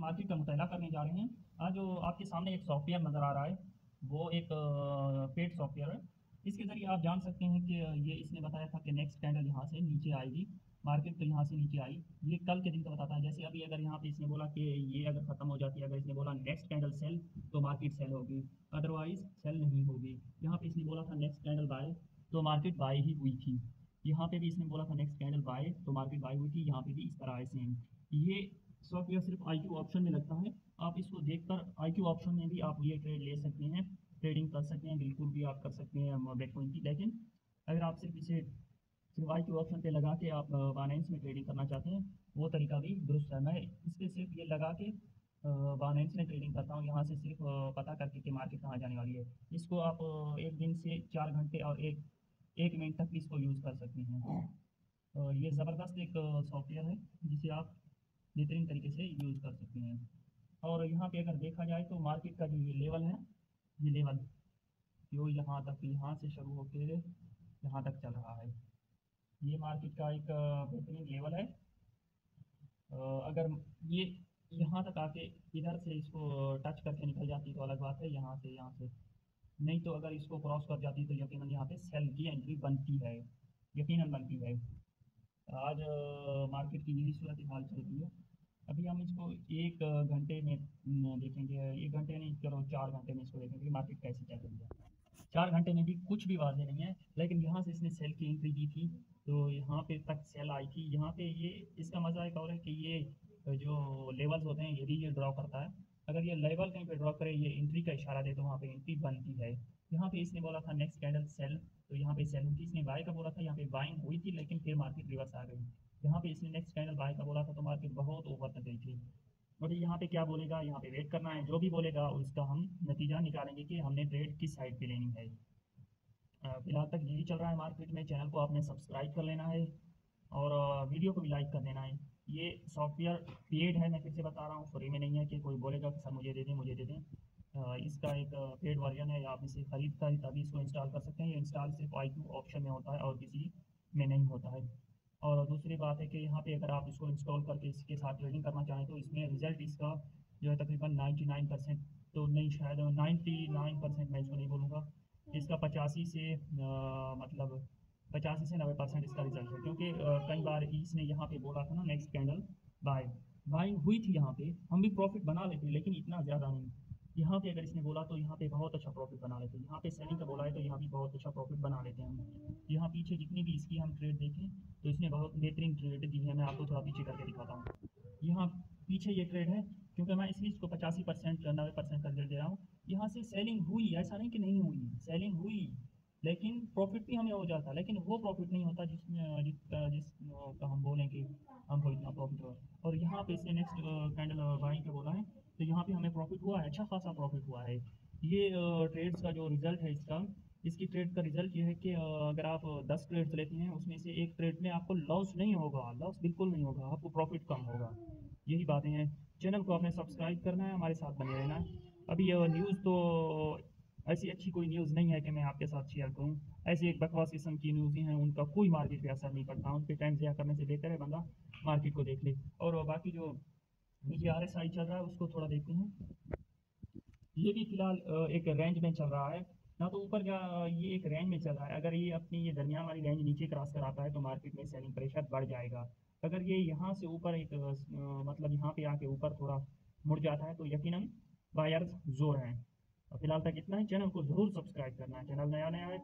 Market का मुताला करने जा रहे हैं। आज जो आपके सामने एक सॉफ्टवेयर नज़र आ रहा है वो एक पेड सॉफ्टवेयर है। इसके ज़रिए आप जान सकते हैं कि ये इसने बताया था कि नेक्स्ट कैंडल यहाँ से नीचे आएगी, मार्केट तो यहाँ से नीचे आई। ये कल के दिन का बताता है। जैसे अभी अगर यहाँ पे इसने बोला कि ये अगर ख़त्म हो जाती है, अगर इसने बोला नेक्स्ट कैंडल सेल तो मार्केट सेल होगी, अदरवाइज सेल नहीं होगी। यहाँ पे इसने बोला था नेक्स्ट कैंडल बाय तो मार्केट बाय ही हुई थी। यहाँ पे भी इसने बोला था नेक्स्ट कैंडल बाय तो मार्केट बाय हुई थी। यहाँ पे भी इस तरह है सेम। ये सॉफ्टवेयर सिर्फ IQ ऑप्शन में लगता है। आप इसको देखकर IQ ऑप्शन में भी आप ये ट्रेड ले सकते हैं, ट्रेडिंग कर सकते हैं, बिल्कुल भी आप कर सकते हैं बिटकॉइन की। लेकिन अगर आप सिर्फ इसे सिर्फ IQ ऑप्शन पे लगा के आप बाइनेंस में ट्रेडिंग करना चाहते हैं, वो तरीका भी दुरुस्त है। मैं इस पर सिर्फ ये लगा के बाइनेंस में ट्रेडिंग करता हूँ, यहाँ से सिर्फ पता करके कि मार्केट कहाँ जाने वाली है। इसको आप एक दिन से 4 घंटे और एक मिनट तक इसको यूज़ कर सकते हैं। ये ज़बरदस्त एक सॉफ्टवेयर है जिसे आप बेहतरीन तरीके से यूज़ कर सकते हैं। और यहाँ पे अगर देखा जाए तो मार्केट का जो ये लेवल है, ये लेवल जो यहाँ तक, यहाँ से शुरू होकर यहाँ तक चल रहा है, ये मार्केट का एक बेहतरीन लेवल है। अगर ये यहाँ तक आके इधर से इसको टच करके निकल जाती तो अलग बात है, यहाँ से नहीं तो अगर इसको क्रॉस कर जाती तो यकीनन यहाँ पे सेल की एंट्री बनती है, यकीनन बनती है। आज मार्केट की यही सूरत हाल चल रही है। अभी हम इसको एक घंटे में देखेंगे, एक घंटे नहीं, चलो 4 घंटे में इसको देखेंगे मार्केट कैसे क्या करेगा। 4 घंटे में भी कुछ भी वाजे नहीं है, लेकिन यहाँ से इसने सेल की एंट्री दी थी तो यहाँ पे तक सेल आई थी। यहाँ पे ये इसका मज़ा एक और है कि ये जो लेवल्स होते हैं यदि ये ड्रॉ करता है, अगर ये लेवल कहीं पे ड्रॉ करे, ये एंट्री का इशारा दे तो वहाँ पे एंट्री बनती है। यहाँ पे इसने बोला था नेक्स्ट कैंडल सेल तो यहाँ पे सेल हुई थी। इसने बाय का बोला था, यहाँ पे बाइंग हुई थी, लेकिन फिर मार्केट रिवर्स आ गई। यहाँ पे इसने नेक्स्ट कैंडल बाय का बोला था तो मार्केट बहुत ऊपर तक गई थी। और यहाँ पे क्या बोलेगा, यहाँ पे वेट करना है, जो भी बोलेगा उसका हम नतीजा निकालेंगे कि हमने ट्रेड किस साइड पे लेनी है। फिलहाल तक यही चल रहा है मार्केट में। चैनल को आपने सब्सक्राइब कर लेना है और वीडियो को भी लाइक कर देना है। ये सॉफ्टवेयर पेड है, मैं फिर से बता रहा हूँ, फ्री में नहीं है कि कोई बोलेगा कि सर मुझे दे दें मुझे दे दें। इसका एक पेड वर्जन है, आप इसे खरीद कर तभी इसको इंस्टॉल कर सकते हैं। ये इंस्टॉल सिर्फ IQ ऑप्शन में होता है और किसी में नहीं होता है। और दूसरी बात है कि यहाँ पे अगर आप इसको इंस्टॉल करके इसके साथ ट्रेडिंग करना चाहें तो इसमें रिज़ल्ट इसका जो है तकरीबन 99% तो नहीं, शायद 99% मैं इसको नहीं बोलूँगा, इसका 85 से मतलब 85 से 90% इसका रिजल्ट है। क्योंकि कई बार इसने यहाँ पे बोला था ना नेक्स्ट कैंडल बाइंग हुई थी, यहाँ पे हम भी प्रॉफिट बना लेते लेकिन इतना ज़्यादा नहीं। यहाँ पे अगर इसने बोला तो यहाँ पे बहुत अच्छा प्रॉफिट बना लेते हैं। यहाँ पे सेलिंग का बोला है तो यहाँ भी बहुत अच्छा प्रॉफिट बना लेते हैं हम। यहाँ पीछे जितनी भी इसकी हम ट्रेड देखें तो इसने बहुत बेहतरीन ट्रेड दी है। मैं आपको थोड़ा पीछे करके दिखाता हूँ। यहाँ पीछे ये ट्रेड है, क्योंकि मैं इसलिए इसको 85% 90% का रिजल्ट दे रहा हूँ। यहाँ से सेलिंग हुई, ऐसा नहीं कि नहीं हुई, सेलिंग हुई, लेकिन प्रॉफिट भी हमें हो जाता, लेकिन वो प्रॉफिट नहीं होता जिसमें जिसका हम बोलें कि हमको इतना प्रॉफिट हो। और यहाँ पे इसने नेक्स्ट कैंडल बाइंग का बोला है तो यहाँ पे हमें प्रॉफिट हुआ है, अच्छा खासा प्रॉफिट हुआ है। ये ट्रेड्स का जो रिज़ल्ट है इसकी ट्रेड का रिज़ल्ट ये है कि अगर आप 10 ट्रेड्स लेते हैं उसमें से एक ट्रेड में आपको लॉस नहीं होगा, लॉस बिल्कुल नहीं होगा, आपको प्रॉफिट कम होगा। यही बातें हैं। चैनल को आपने सब्सक्राइब करना है, हमारे साथ बने रहना है। अभी न्यूज़ तो ऐसी अच्छी कोई न्यूज़ नहीं है कि मैं आपके साथ शेयर करूं। ऐसी एक बकवास किस्म की न्यूज़ हैं, उनका कोई मार्केट पे असर नहीं पड़ता, उन पर टाइम ज़ाया करने से बेहतर है बंदा मार्केट को देख ले। और बाकी जो नीचे RSI चल रहा है उसको थोड़ा देखते हैं। ये भी फिलहाल एक रेंज में चल रहा है, ना तो ऊपर जा, ये एक रेंज में चल रहा है। अगर ये अपनी ये दरमियान वाली रेंज नीचे क्रॉस कर आता है तो मार्केट में सेलिंग प्रेशर बढ़ जाएगा। अगर ये यहाँ से ऊपर एक मतलब यहाँ पे आके ऊपर थोड़ा मुड़ जाता है तो यकीनन बायर्स जोर हैं। फिलहाल तक इतना ही। चैनल को ज़रूर सब्सक्राइब करना है, चैनल नया नया है